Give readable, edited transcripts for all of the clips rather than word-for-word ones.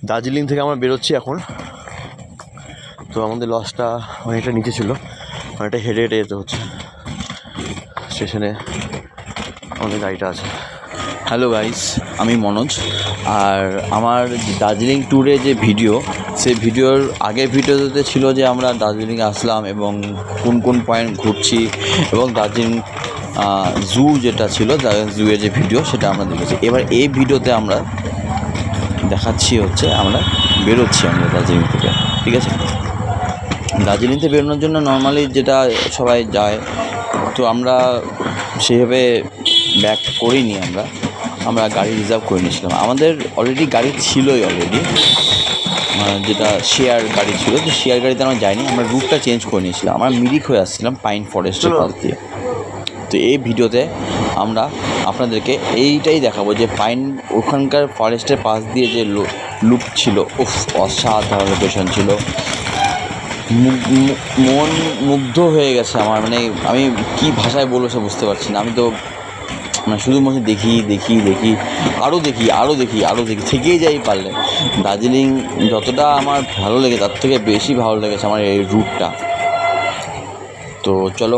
দার্জিলিং থেকে আমরা বেরোচ্ছি এখন। তো আমাদের লজটা অনেকটা নিচে ছিল, অনেকটা হেঁটে হেঁটে যেতে হচ্ছে স্টেশনে। আমাদের গাড়িটা আছে। হ্যালো গাইস, আমি মনোজ। আর আমার দার্জিলিং ট্যুরে যে ভিডিও, সেই ভিডিওর আগের ভিডিওতে ছিল যে আমরা দার্জিলিংয়ে আসলাম এবং কোন কোন পয়েন্ট ঘুরছি, এবং দার্জিলিং জু যেটা ছিল, জুয়ের যে ভিডিও সেটা আমরা দেখেছি। এবার এই ভিডিওতে আমরা দেখাচ্ছি হচ্ছে আমরা বেরোচ্ছি আমরা দার্জিলিং থেকে, ঠিক আছে? দার্জিলিং থেকে বেরোনোর জন্য নর্মালি যেটা সবাই যায়, তো আমরা সেভাবে ব্যাক করিনি। আমরা গাড়ি রিজার্ভ করে নিয়েছিলাম। আমাদের অলরেডি গাড়ি ছিলই অলরেডি, যেটা শেয়ার গাড়ি ছিল। তো শেয়ার গাড়িতে আমরা যাইনি, আমরা রুটটা চেঞ্জ করে নিয়েছিলাম। আমরা মিরিক হয়ে আসছিলাম পাইন ফরেস্টের পাশ দিয়ে। তো এই ভিডিওতে আমরা আপনাদেরকে এইটাই দেখাবো যে পাইন ওখানকার ফরেস্টের পাশ দিয়ে যে লুপ ছিল, অসাধারণ লোকেশন ছিল। মন মুগ্ধ হয়ে গেছে আমার, মানে আমি কি ভাষায় বলবো সে বুঝতে পারছি না। আমি তো মানে শুধু মনে দেখি আরও দেখি থেকেই যাই পারলে। দার্জিলিং যতটা আমার ভালো লেগে তার থেকে বেশি ভালো লেগেছে আমার এই রুটটা। তো চলো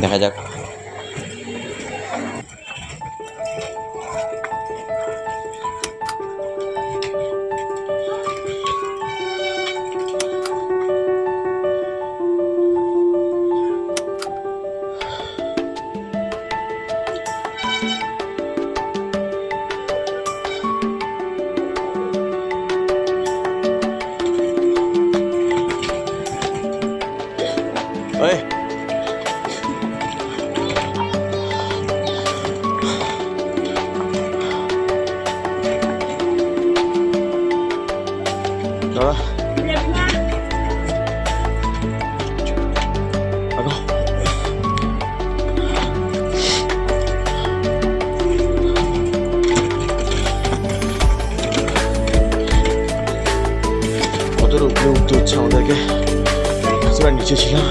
দেখা যাক। ওই দাদা কতটা উপরে উঠতে হচ্ছে আমাদেরকে। আমরা নিচে ছিলাম।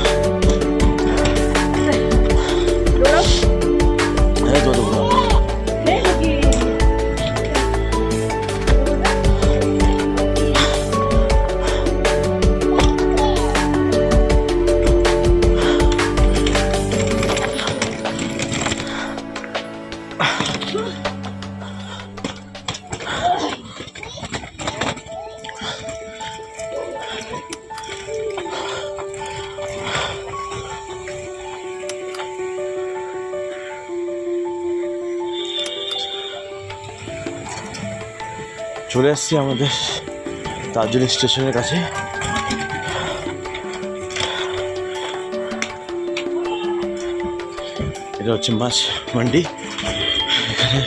চলে আসছি আমাদের দার্জিলিং স্টেশনের কাছে। এটা হচ্ছে মাছ মান্ডি। এখানে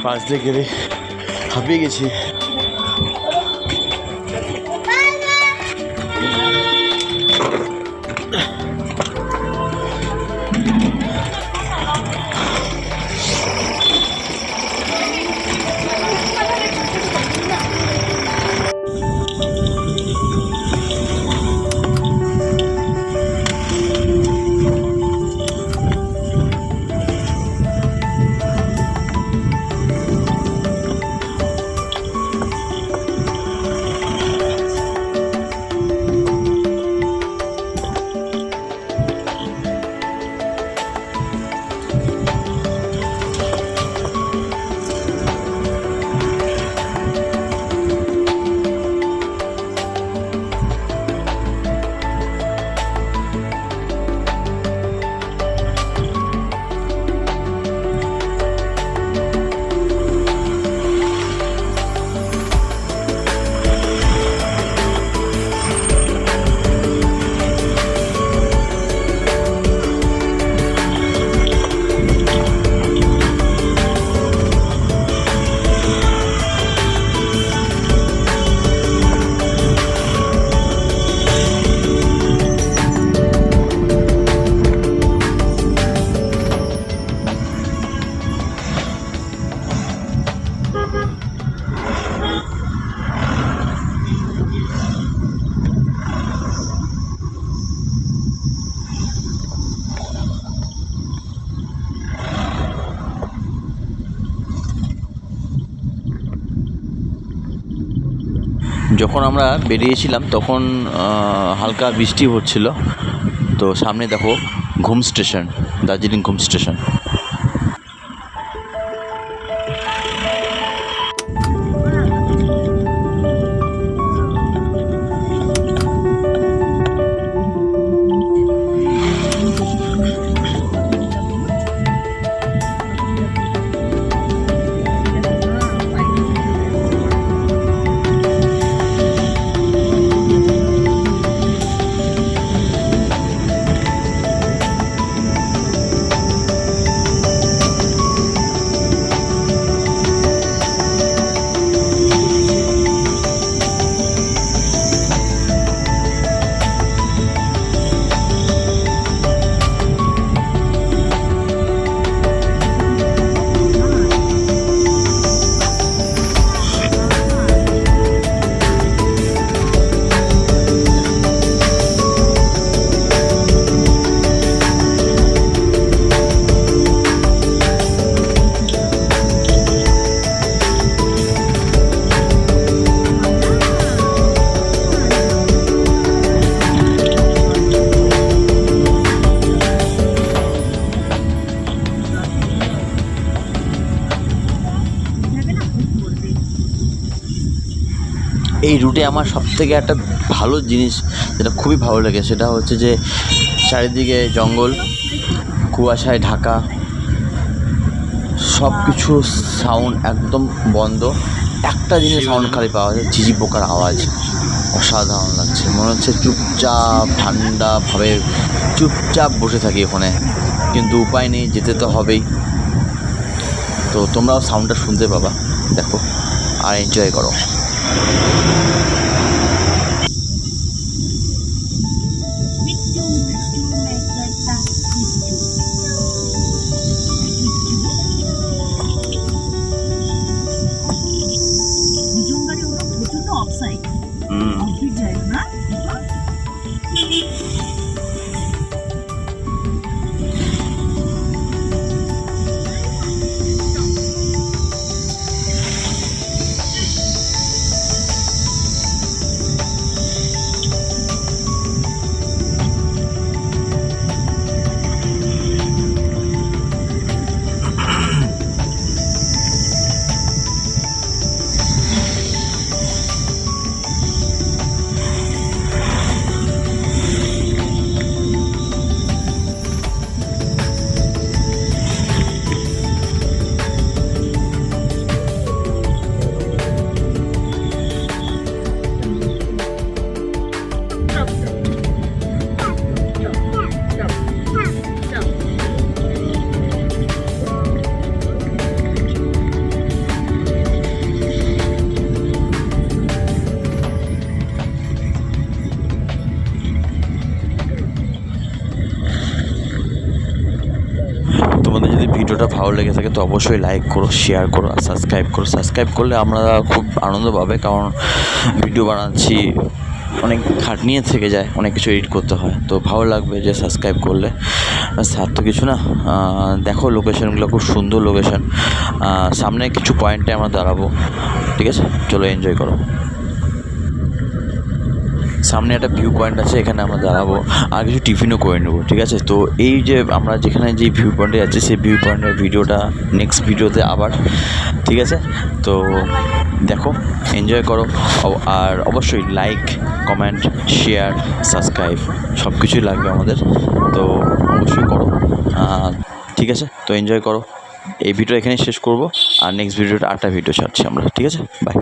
পাশ দিয়ে গেলে হাঁপিয়ে গেছি। যখন আমরা বেরিয়েছিলাম তখন হালকা বৃষ্টি হচ্ছিল। তো সামনে দেখো ঘুম স্টেশন, দার্জিলিং ঘুম স্টেশন। এই রুটে আমার সবথেকে একটা ভালো জিনিস যেটা খুবই ভালো লাগে সেটা হচ্ছে যে চারিদিকে জঙ্গল, কুয়াশায় ঢাকা, সব কিছু সাউন্ড একদম বন্ধ। একটা জিনিস সাউন্ড খালি পাওয়া যায়, ঝিঝি পোকার আওয়াজ। অসাধারণ লাগছে, মনে হচ্ছে চুপচাপ ঠান্ডাভাবে চুপচাপ বসে থাকি ওখানে, কিন্তু উপায় নেই, যেতে তো হবেই। তো তোমরাও সাউন্ডটা শুনতে পাবা, দেখো আর এনজয় করো। তোমাদের যদি ভিডিওটা ভালো লেগে থাকে তো অবশ্যই লাইক করো, শেয়ার করো আর সাবস্ক্রাইব করো। সাবস্ক্রাইব করলে আমরা খুব আনন্দ পাবে, কারণ ভিডিও বানাচ্ছি, অনেক খাটনিয়ে থেকে যায়, অনেক কিছু এডিট করতে হয়, তো ভালো লাগবে যে সাবস্ক্রাইব করলে। স্যার তো কিছু না, দেখো লোকেশনগুলো খুব সুন্দর লোকেশন। সামনে কিছু পয়েন্টে আমরা দাঁড়াবো, ঠিক আছে? চলো এনজয় করো। সামনে একটা ভিউ পয়েন্ট আছে, এখানে আমরা দাঁড়াবো আর কিছু টিফিনও করে নেবো, ঠিক আছে? তো এই যে আমরা যেখানে যে ভিউ পয়েন্টে যাচ্ছি সেই ভিউ পয়েন্টের ভিডিওটা নেক্সট ভিডিওতে আবার, ঠিক আছে? তো দেখো, এনজয় করো, আর অবশ্যই লাইক, কমেন্ট, শেয়ার, সাবস্ক্রাইব সব কিছুই লাগবে আমাদের, তো অবশ্যই করো, ঠিক আছে? তো এনজয় করো। এই ভিডিও এখানেই শেষ করব, আর নেক্সট ভিডিওটা 8টা ভিডিও ছাড়ছি আমরা, ঠিক আছে? বাই।